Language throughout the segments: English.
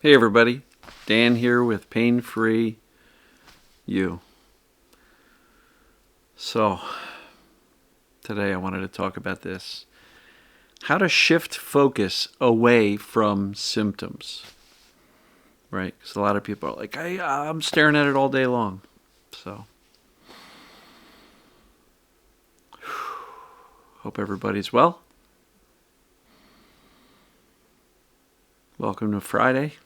Hey everybody, Dan here with Pain Free You. So, today I wanted to talk about this. How to shift focus away from symptoms. Right? Because a lot of people are like, I'm staring at it all day long. So, hope everybody's well. Welcome to Friday.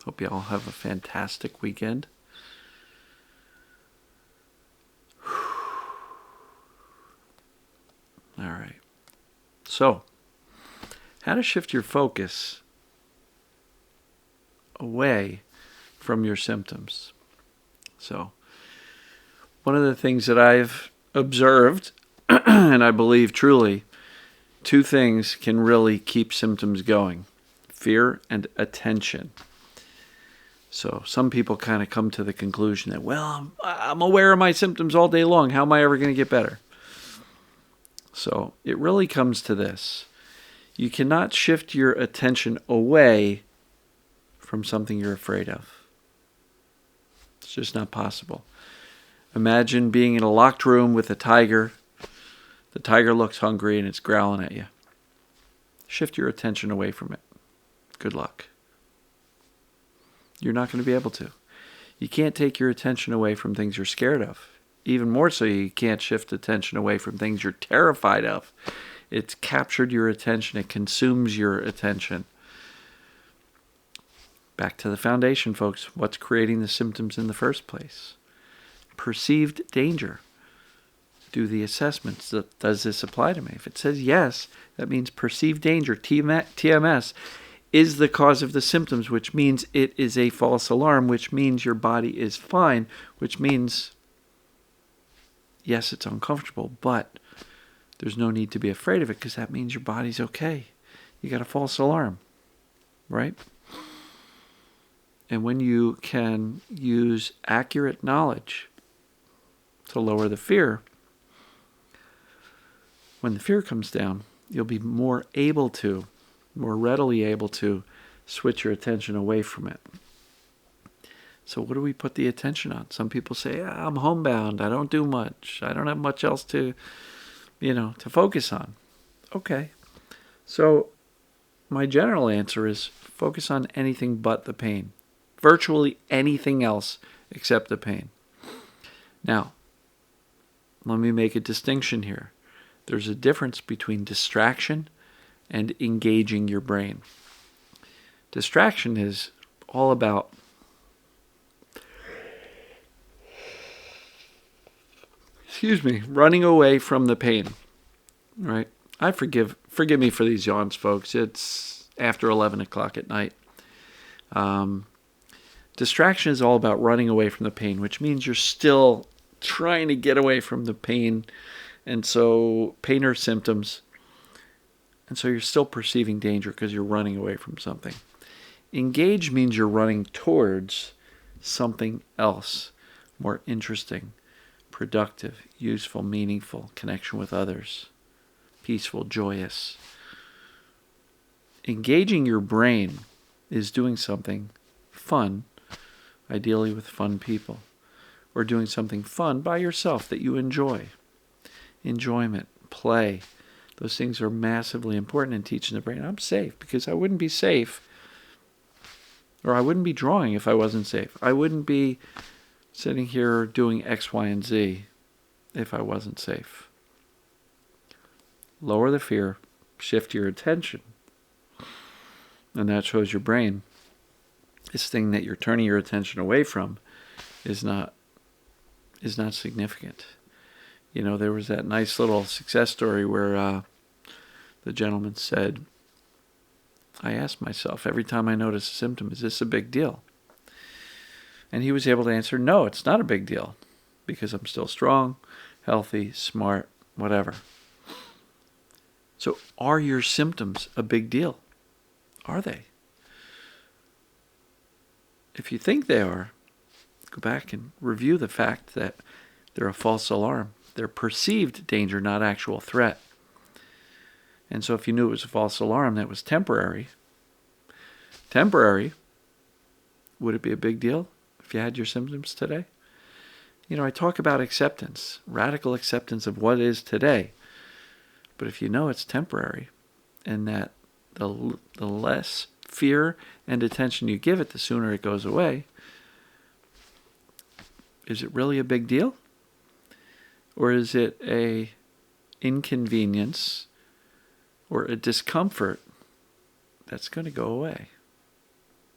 Hope you all have a fantastic weekend. All right. So, how to shift your focus away from your symptoms. So, one of the things that I've observed, and I believe truly, two things can really keep symptoms going: fear and attention. So some people kind of come to the conclusion that, well, I'm aware of my symptoms all day long. How am I ever going to get better? So it really comes to this. You cannot shift your attention away from something you're afraid of. It's just not possible. Imagine being in a locked room with a tiger. The tiger looks hungry and it's growling at you. Shift your attention away from it. Good luck. You're not going to be able to. You can't take your attention away from things you're scared of. Even more so, you can't shift attention away from things you're terrified of. It's captured your attention. It consumes your attention. Back to the foundation, folks. What's creating the symptoms in the first place? Perceived danger. Do the assessments. Does this apply to me? If it says yes, that means perceived danger, TMS, is the cause of the symptoms, which means it is a false alarm, which means your body is fine, which means, yes, it's uncomfortable, but there's no need to be afraid of it because that means your body's okay. You got a false alarm, right? And when you can use accurate knowledge to lower the fear, when the fear comes down, you'll be more readily able to switch your attention away from it. So what do we put the attention on? Some people say, I'm homebound. I don't do much. I don't have much else to focus on. Okay. So my general answer is focus on anything but the pain. Virtually anything else except the pain. Now, let me make a distinction here. There's a difference between distraction and engaging your brain. Distraction is all about running away from the pain, right? Forgive me for these yawns, folks. It's after 11 o'clock at night. Distraction is all about running away from the pain, which means you're still trying to get away from the pain, and so pain or symptoms. And so you're still perceiving danger because you're running away from something. Engage means you're running towards something else, more interesting, productive, useful, meaningful, connection with others, peaceful, joyous. Engaging your brain is doing something fun, ideally with fun people, or doing something fun by yourself that you enjoy. Enjoyment, play. Those things are massively important in teaching the brain. I'm safe because I wouldn't be safe, or I wouldn't be drawing if I wasn't safe. I wouldn't be sitting here doing X, Y, and Z if I wasn't safe. Lower the fear, shift your attention, and that shows your brain this thing that you're turning your attention away from is not significant. There was that nice little success story where the gentleman said, I asked myself every time I notice a symptom, is this a big deal? And he was able to answer, no, it's not a big deal because I'm still strong, healthy, smart, whatever. So are your symptoms a big deal? Are they? If you think they are, go back and review the fact that they're a false alarm. They're perceived danger, not actual threat. And so if you knew it was a false alarm that was temporary, temporary, would it be a big deal if you had your symptoms today? I talk about acceptance, radical acceptance of what is today. But if you know it's temporary, and that the less fear and attention you give it, the sooner it goes away, is it really a big deal? Or is it a inconvenience or a discomfort that's going to go away?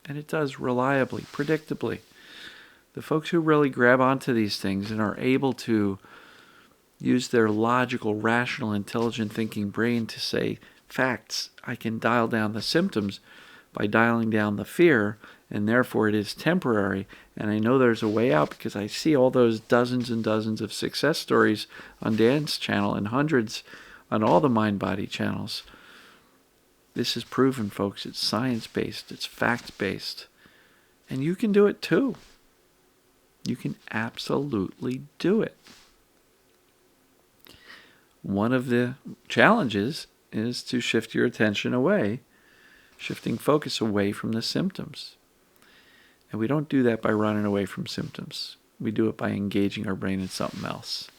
And it does reliably, predictably. The folks who really grab onto these things and are able to use their logical, rational, intelligent thinking brain to say, facts, I can dial down the symptoms by dialing down the fear, and therefore it is temporary, and I know there's a way out because I see all those dozens and dozens of success stories on Dan's channel and hundreds on all the mind-body channels. This is proven, folks. It's science-based. It's fact-based. And you can do it too. You can absolutely do it. One of the challenges is to shift your attention away, shifting focus away from the symptoms. And we don't do that by running away from symptoms. We do it by engaging our brain in something else.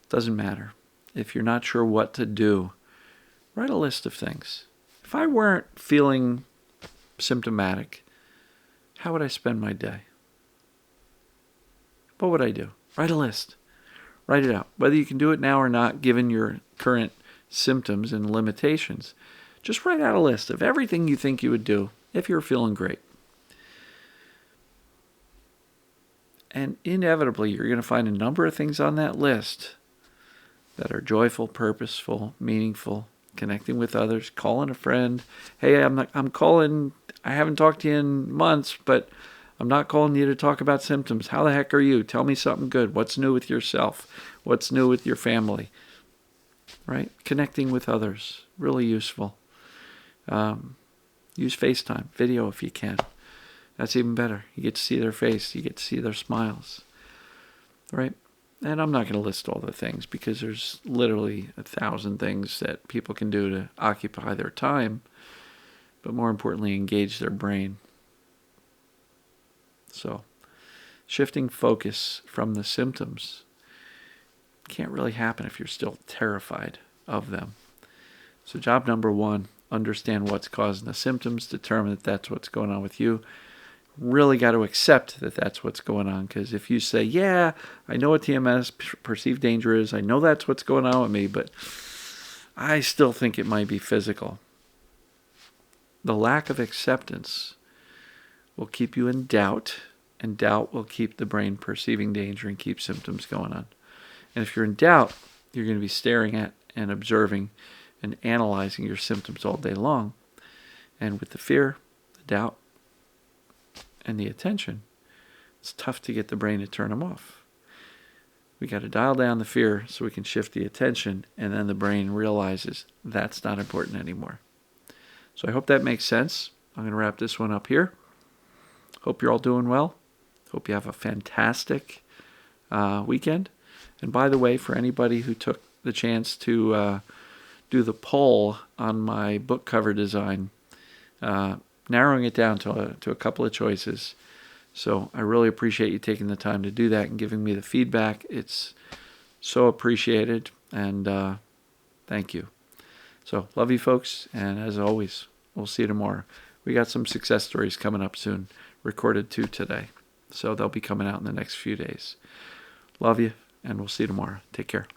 Doesn't matter. If you're not sure what to do, write a list of things. If I weren't feeling symptomatic, how would I spend my day? What would I do? Write a list. Write it out. Whether you can do it now or not, given your current symptoms and limitations, just write out a list of everything you think you would do if you're feeling great. And inevitably, you're going to find a number of things on that list that are joyful, purposeful, meaningful, connecting with others, calling a friend. Hey, I'm calling. I haven't talked to you in months, but I'm not calling you to talk about symptoms. How the heck are you? Tell me something good. What's new with yourself? What's new with your family? Right? Connecting with others. Really useful. Use FaceTime, video if you can. That's even better. You get to see their face. You get to see their smiles. Right? And I'm not going to list all the things because there's literally 1,000 things that people can do to occupy their time, but more importantly, engage their brain. So, shifting focus from the symptoms can't really happen if you're still terrified of them. So job number 1, understand what's causing the symptoms, determine that that's what's going on with you. Really got to accept that that's what's going on, because if you say, yeah, I know what TMS, perceived danger is, I know that's what's going on with me, but I still think it might be physical. The lack of acceptance will keep you in doubt, and doubt will keep the brain perceiving danger and keep symptoms going on. And if you're in doubt, you're going to be staring at and observing and analyzing your symptoms all day long. And with the fear, the doubt, and the attention, it's tough to get the brain to turn them off. We got to dial down the fear so we can shift the attention, and then the brain realizes that's not important anymore. So I hope that makes sense. I'm going to wrap this one up here. Hope you're all doing well. Hope you have a fantastic weekend. And by the way, for anybody who took the chance to do the poll on my book cover design, narrowing it down to a couple of choices. So I really appreciate you taking the time to do that and giving me the feedback. It's so appreciated, and thank you. So love you folks, and as always, we'll see you tomorrow. We got some success stories coming up soon, recorded 2 today. So they'll be coming out in the next few days. Love you, and we'll see you tomorrow. Take care.